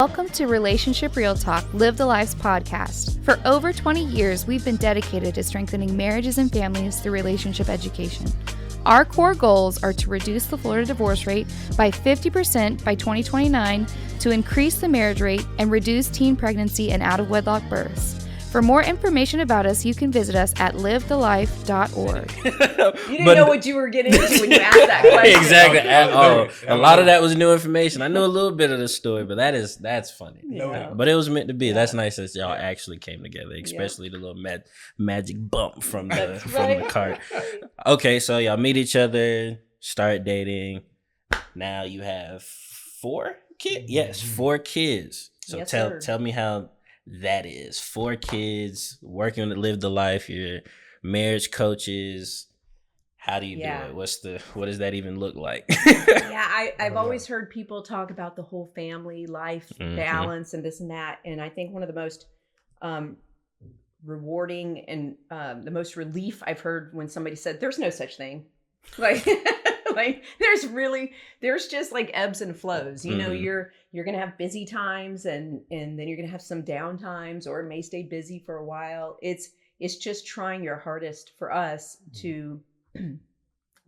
Welcome to Relationship Real Talk, Live the Life's podcast. For over 20 years, we've been dedicated to strengthening marriages and families through relationship education. Our core goals are to reduce the Florida divorce rate by 50% by 2029, to increase the marriage rate, and reduce teen pregnancy and out-of-wedlock births. For more information about us, you can visit us at livethelife.org. You didn't know what you were getting into when you asked that question. Exactly. A lot of that was new information. I knew a little bit of the story, but that's funny. Yeah. But it was meant to be. Yeah. That's nice that y'all actually came together, especially the little magic bump from the cart. Okay, so y'all meet each other, start dating. Now you have 4 kids? Yes, 4 kids. So yes, tell me how that is. 4 kids, working to live the life. You're marriage coaches. How do you do it? What does that even look like? I've always heard people talk about the whole family life balance and this and that. And I think one of the most rewarding and the most relief I've heard when somebody said, there's no such thing. Like, there's just like ebbs and flows. You know, you're going to have busy times and then you're going to have some down times, or it may stay busy for a while. It's just trying your hardest for us to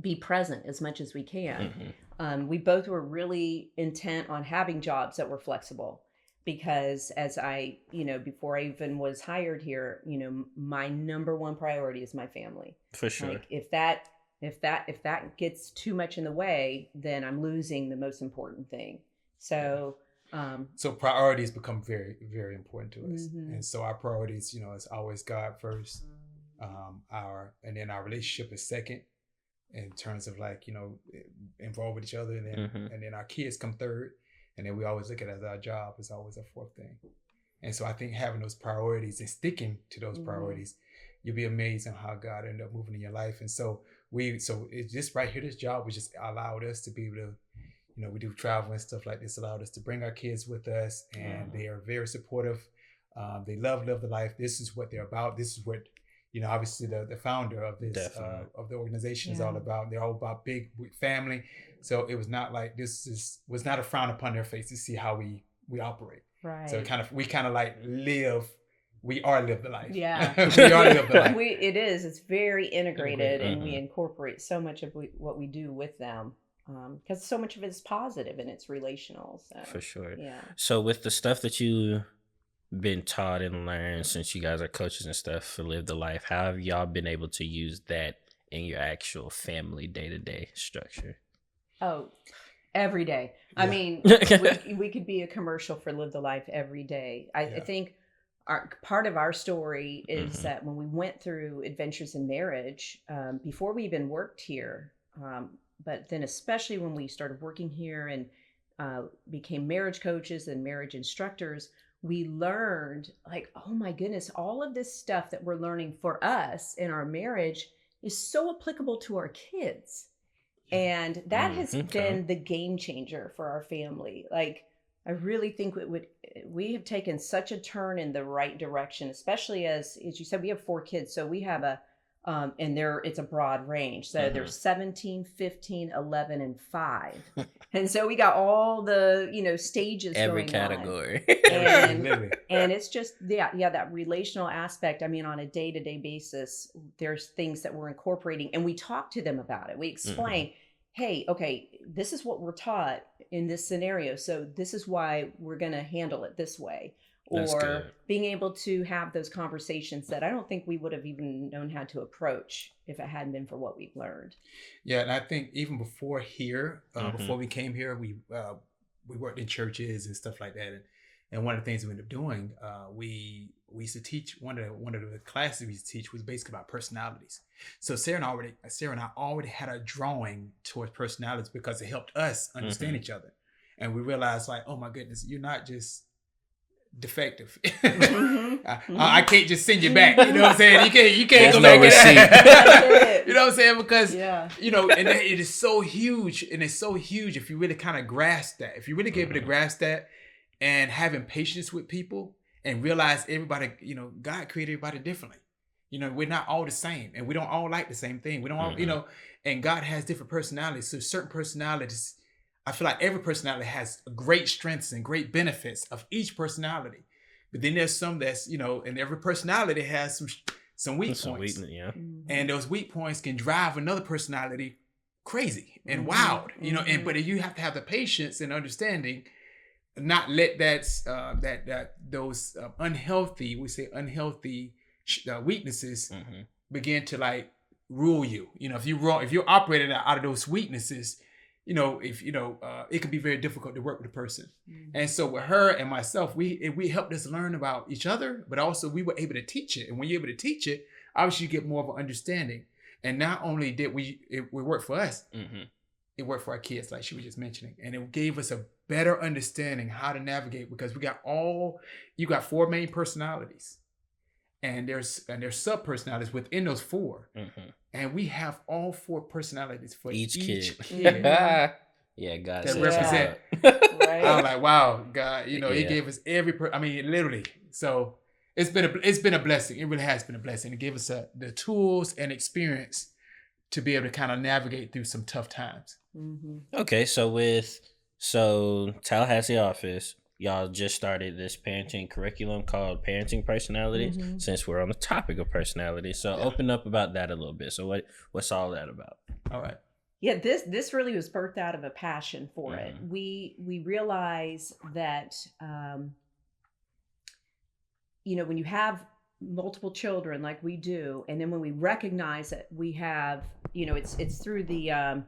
be present as much as we can. We both were really intent on having jobs that were flexible, because as before I even was hired here, my number one priority is my family. For sure. Like if that gets too much in the way, then I'm losing the most important thing. So priorities become very, very important to us. And so our priorities, is always God first. And then our relationship is second, in terms of involved with each other. And then our kids come third. And then we always look at it as our job is always a fourth thing. And so I think having those priorities and sticking to those priorities, you'll be amazed on how God ended up moving in your life. And so it's just right here, this job was just allowed us to be able to, we do travel and stuff like this, allowed us to bring our kids with us, and they are very supportive. They live the life. This is what they're about. This is what, obviously the founder of this, of the organization is all about. They're all about big family. So it was not like was not a frown upon their face to see how we operate. Right. So we kind of like we are live the life. Yeah. We are live the life. It's very integrated, and we incorporate so much of what we do with them. Because so much of it is positive and it's relational. So. For sure. Yeah. So with the stuff that you've been taught and learned, since you guys are coaches and stuff for Live the Life, how have y'all been able to use that in your actual family day-to-day structure? Oh, every day. Yeah. I mean, we could be a commercial for Live the Life every day. I think part of our story is that when we went through adventures in marriage, before we even worked here, but then especially when we started working here and became marriage coaches and marriage instructors, we learned oh my goodness, all of this stuff that we're learning for us in our marriage is so applicable to our kids. And that has been the game changer for our family. I really think we have taken such a turn in the right direction, especially as you said, we have 4 kids. So we have it's a broad range. So there's 17, 15, 11, and 5. And so we got all the, stages every going category. On. And it's just, that relational aspect. I mean, on a day-to-day basis, there's things that we're incorporating, and we talk to them about it. We explain, hey, okay, this is what we're taught in this scenario. So this is why we're going to handle it this way. Or being able to have those conversations that I don't think we would have even known how to approach if it hadn't been for what we've learned. Yeah, and I think even before here, before we came here, we worked in churches and stuff like that. And one of the things we ended up doing, we used to teach, one of the classes we used to teach was basically about personalities. So Sarah and I already had a drawing towards personalities, because it helped us understand each other. And we realized oh my goodness, you're not just defective. I can't just send you back. You know what I'm saying? You can't go back. Receipt. You know what I'm saying? Because and it is so huge, and it's so huge if you really kind of grasp that. If you really get able to grasp that, and having patience with people, and realize everybody, God created everybody differently. We're not all the same, and we don't all like the same thing. We don't all, and God has different personalities. So certain personalities I feel like every personality has great strengths and great benefits of each personality. But then there's some that's, and every personality has some weak points. Yeah. And those weak points can drive another personality crazy and wild, but you have to have the patience and understanding, not let those unhealthy weaknesses begin to like rule you. If you're operating out of those weaknesses, it can be very difficult to work with a person. And so with her and myself, we helped us learn about each other, but also we were able to teach it. And when you're able to teach it, obviously you get more of an understanding. And not only did it worked for us, it worked for our kids, like she was just mentioning. And it gave us a better understanding how to navigate, because you got 4 main personalities. And there's sub personalities within those 4. And we have all 4 personalities for each kid. Yeah, God that says represent. Right. I'm like, wow, God, He gave us literally. So it's been a blessing. It really has been a blessing. It gave us the tools and experience to be able to kind of navigate through some tough times. Okay, so Tallahassee office, y'all just started this parenting curriculum called Parenting Personality, since we're on the topic of personality. So open up about that a little bit. So what's all that about? All right. Yeah, this really was birthed out of a passion for it. We realize that when you have multiple children like we do, and then when we recognize that we have, it's through the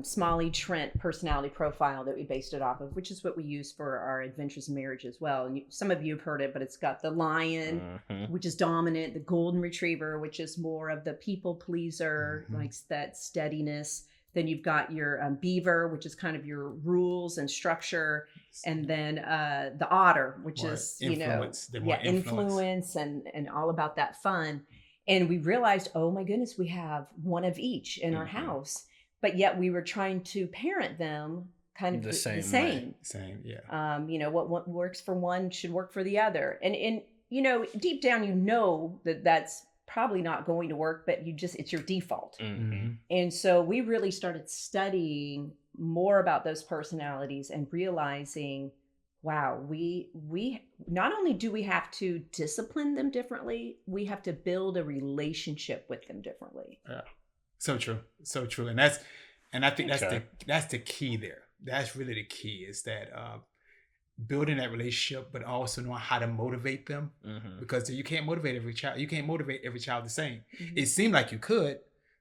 Smalley Trent personality profile that we based it off of, which is what we use for our Adventures in Marriage as well. And some of you have heard it, but it's got the lion, which is dominant, the golden retriever, which is more of the people pleaser, like that steadiness. Then you've got your beaver, which is kind of your rules and structure. And then the otter, which is, influence and all about that fun. And we realized, oh my goodness, we have one of each in our house. But yet we were trying to parent them kind of the same. Same, yeah. What works for one should work for the other. And deep down, that's probably not going to work, but it's your default. And so we really started studying more about those personalities and realizing, wow, we not only do we have to discipline them differently, we have to build a relationship with them differently. Yeah. So true. And I think that's the key there. That's really the key, is that building that relationship, but also knowing how to motivate them, because you can't motivate every child. You can't motivate every child the same. It seemed like you could,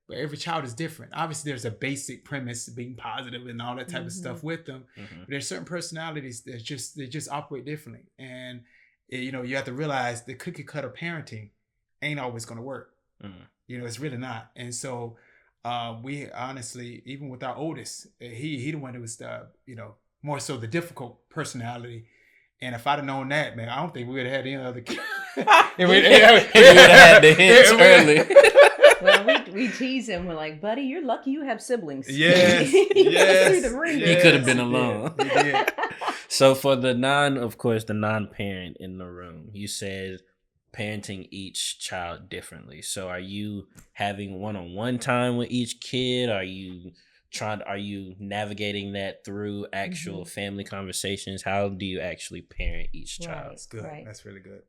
but every child is different. Obviously, there's a basic premise, being positive and all that type of stuff with them. But there's certain personalities that just operate differently, and you have to realize the cookie cutter parenting ain't always going to work. It's really not. And so we honestly, even with our oldest, he the one that was more so the difficult personality. And if I'd have known that, man, I don't think we would have had any other kids. we would have had the hints early. Well, we tease him. We're like, buddy, you're lucky you have siblings. Yes. He could have been alone. He did. So for the non-parent in the room, you said parenting each child differently. So are you having one-on-one time with each kid? Are you navigating that through actual family conversations? How do you actually parent each child? That's good. Right. That's really good.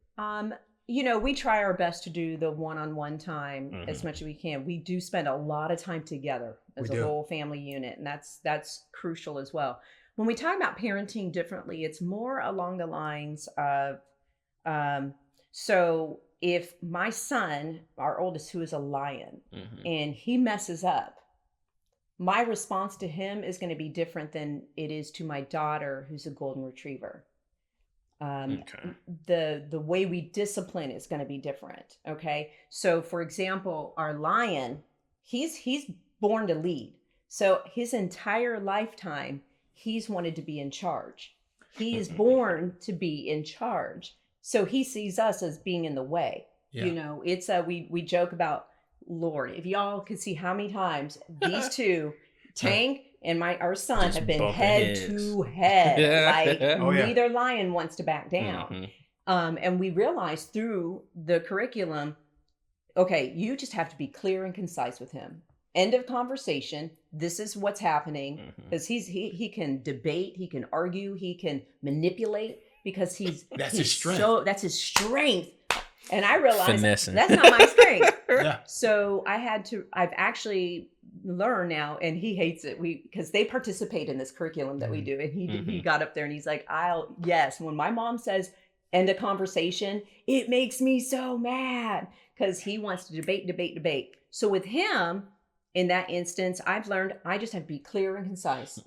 We try our best to do the one-on-one time as much as we can. We do spend a lot of time together as a whole family unit, and that's crucial as well. When we talk about parenting differently, it's more along the lines of, so if my son, our oldest, who is a lion, and he messes up, my response to him is going to be different than it is to my daughter, who's a golden retriever. The way we discipline is going to be different. Okay. So for example, our lion, he's born to lead. So his entire lifetime, he's wanted to be in charge. He is born to be in charge. So he sees us as being in the way. Yeah. It's we joke about, Lord, if y'all could see how many times these two, Tank and our son, just have been head to head. Neither lion wants to back down. And we realized through the curriculum, okay, you just have to be clear and concise with him. End of conversation. This is what's happening. Because he can debate, he can argue, he can manipulate, because that's his strength. That's his strength. And I realized Finessing. that's not my strength. Yeah. So I've actually learned now, and he hates it. Because they participate in this curriculum that we do. And he got up there and he's like, when my mom says end a conversation, it makes me so mad, because he wants to debate. So with him, in that instance, I've learned I just have to be clear and concise.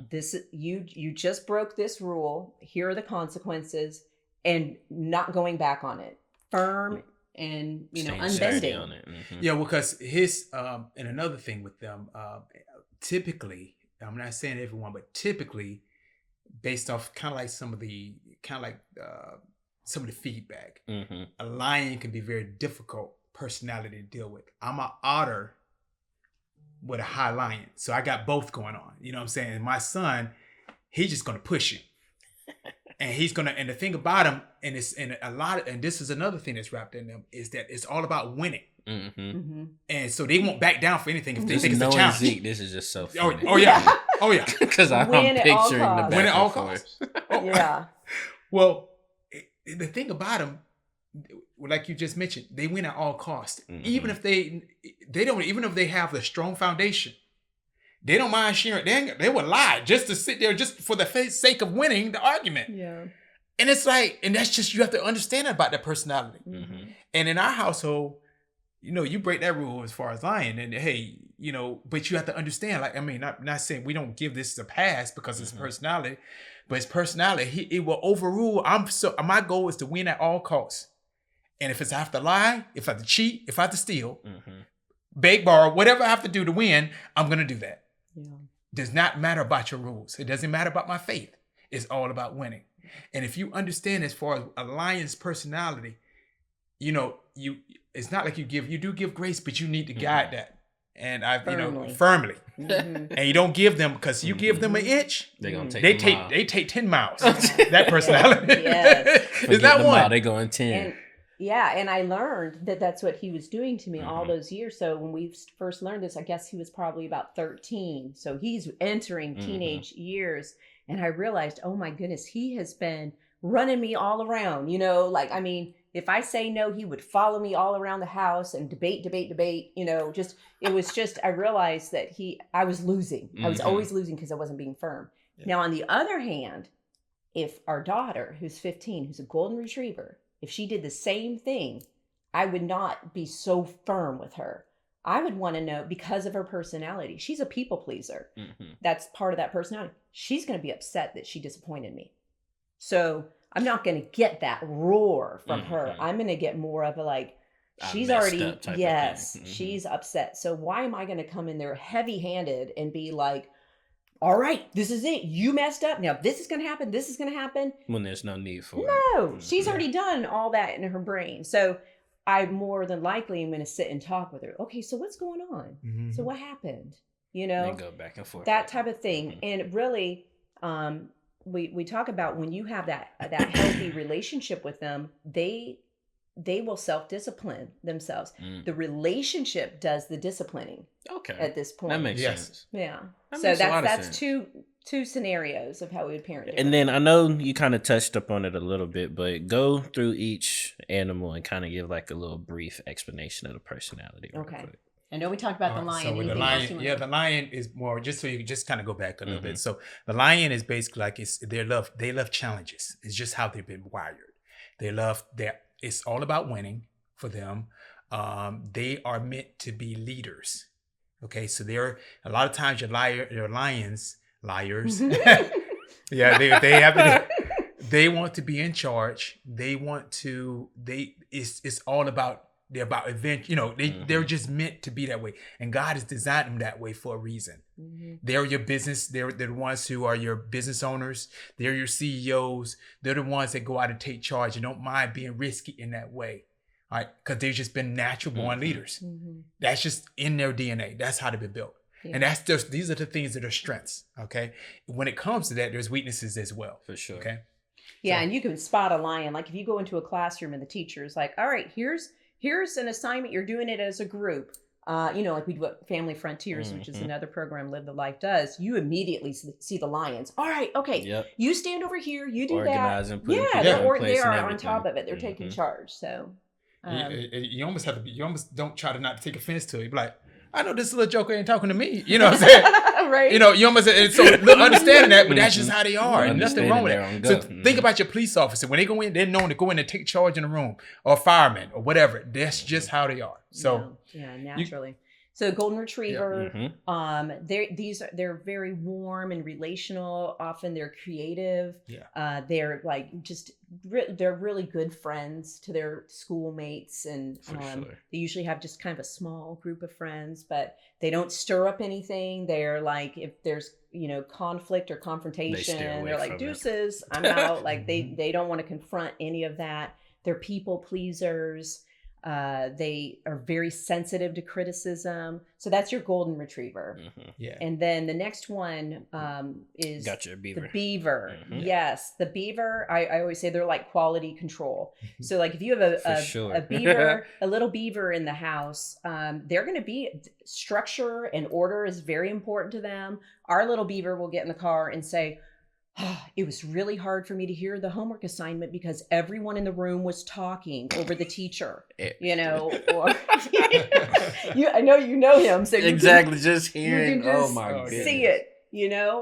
This, you just broke this rule. Here are the consequences, and not going back on it. Firm and unbending on it. Yeah, because his and another thing with them, typically, I'm not saying everyone, but typically, based off kind of like some of the feedback, a lion can be very difficult personality to deal with. I'm an otter with a high lion, so I got both going on. You know what I'm saying? And my son, he's just gonna push you. And he's gonna, and the thing about him, and this is another thing that's wrapped in them, is that it's all about winning. And so they won't back down for anything if they think it's a challenge. Zeke, this is just so funny. Oh yeah. Because I'm picturing the back win at all and forth. costs. Yeah. Well, the thing about them, like you just mentioned, they win at all costs. Even if they don't, even if they have a strong foundation, they don't mind sharing. They would lie just to sit there, just for the sake of winning the argument. Yeah. And it's like, and that's just, you have to understand about their personality. And in our household, you break that rule as far as lying, and hey, but you have to understand, like, I mean, not saying we don't give this a pass because it's personality, but it's personality. It will overrule. My goal is to win at all costs. And if it's I have to lie, if I have to cheat, if I have to steal, beg, borrow, whatever I have to do to win, I'm going to do that. Yeah. Does not matter about your rules. It doesn't matter about my faith. It's all about winning. And if you understand, as far as a lion's personality, it's not like you do give grace, but you need to guide that. And firmly. And you don't give them, because you give them an inch, they take 10 miles. That personality. Yes. It's not one. They go in 10. And I learned that that's what he was doing to me all those years. So when we first learned this, I guess he was probably about 13. So he's entering teenage years. And I realized, oh my goodness, he has been running me all around, if I say no, he would follow me all around the house and debate, I realized that I was losing. I was always losing because I wasn't being firm. Yeah. Now, on the other hand, if our daughter, who's 15, who's a golden retriever, if she did the same thing, I would not be so firm with her. I would want to know, because of her personality, she's a people pleaser. That's part of that personality. She's going to be upset that she disappointed me. So I'm not going to get that roar from her. I'm going to get more of a she's already, she's upset. So why am I going to come in there heavy-handed and be like, all right, this is it. You messed up. Now this is going to happen. This is going to happen. When there's no need for it. No, she's already done all that in her brain. So I more than likely am going to sit and talk with her. Okay, so what's going on? So what happened? And go back and forth. That type of thing. And really, we talk about when you have that healthy relationship with them, they will self-discipline themselves. The relationship does the disciplining. Okay. At this point. That makes sense. Yeah. So that's two scenarios of how we would parent. And then I know you kind of touched up on it a little bit, but go through each animal and kind of give a little brief explanation of the personality. Okay. Quick. I know we talked about the lion. So with the lion is more, just so you can just kind of go back a little bit. So the lion is basically they love challenges. It's just how they've been wired. It's all about winning for them. They are meant to be leaders. Okay, so they're a lot of times your liars. Yeah, they want to be in charge. It's all about. They're about event, they're just meant to be that way. And God has designed them that way for a reason. They're your business. They're the ones who are your business owners. They're your CEOs. They're the ones that go out and take charge and don't mind being risky in that way. All right. Because they've just been natural born leaders. That's just in their DNA. That's how they've been built. Yeah. And these are the things that are strengths. Okay. When it comes to that, there's weaknesses as well. For sure. Okay. Yeah. And you can spot a lion. Like if you go into a classroom and the teacher is like, all right, here's an assignment. You're doing it as a group. like we do what Family Frontiers, which is another program Live the Life does. You immediately see the lions. All right, okay, you stand over here, you do Organizing, that. They are on top of it. They're taking charge. So you almost have to be. You almost don't try to not take offense to it. You be like, I know this little joker ain't talking to me. You know what I'm saying? Right. You almost so understanding that, but that's just how they are, and nothing wrong with that. So think about your police officer when they go in, they're known to go in and take charge in the room, or firemen or whatever. That's just how they are. So naturally. So golden retriever, they're very warm and relational. Often they're creative. Yeah. They're like they're really good friends to their schoolmates, and they usually have just kind of a small group of friends, but they don't stir up anything. They're like, if there's conflict or confrontation, they're like deuces, I'm out. Like they don't want to confront any of that. They're people pleasers. They are very sensitive to criticism. So that's your golden retriever. Yeah. And then the next one is beaver. The beaver. Yes. The beaver, I always say they're like quality control. So like if you have a beaver, a little beaver in the house, they're going to be structure and order is very important to them. Our little beaver will get in the car and say, it was really hard for me to hear the homework assignment because everyone in the room was talking over the teacher, or I know you know him. So just hearing, you my goodness. See it,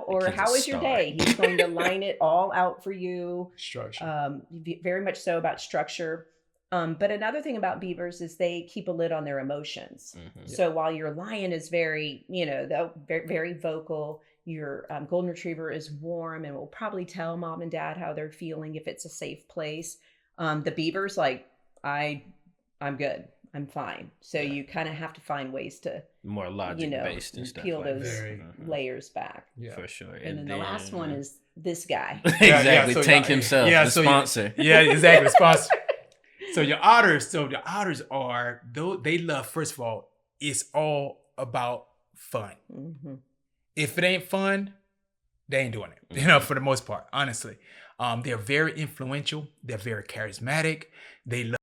or how was your day? He's going to line it all out for you. Structure. Very much so about structure. But another thing about beavers is they keep a lid on their emotions. So while your lion is very, very, very vocal, your golden retriever is warm and will probably tell mom and dad how they're feeling if it's a safe place. The beaver's like, I'm good. I'm fine. So you kind of have to find ways to more logic based and stuff. Peel those layers back. Yeah, for sure. And then the last one is this guy. Exactly. So Tank himself, the sponsor. Exactly. Sponsor. So the otters are, though they love, first of all, it's all about fun. If it ain't fun, they ain't doing it, for the most part, honestly. They're very influential. They're very charismatic. They love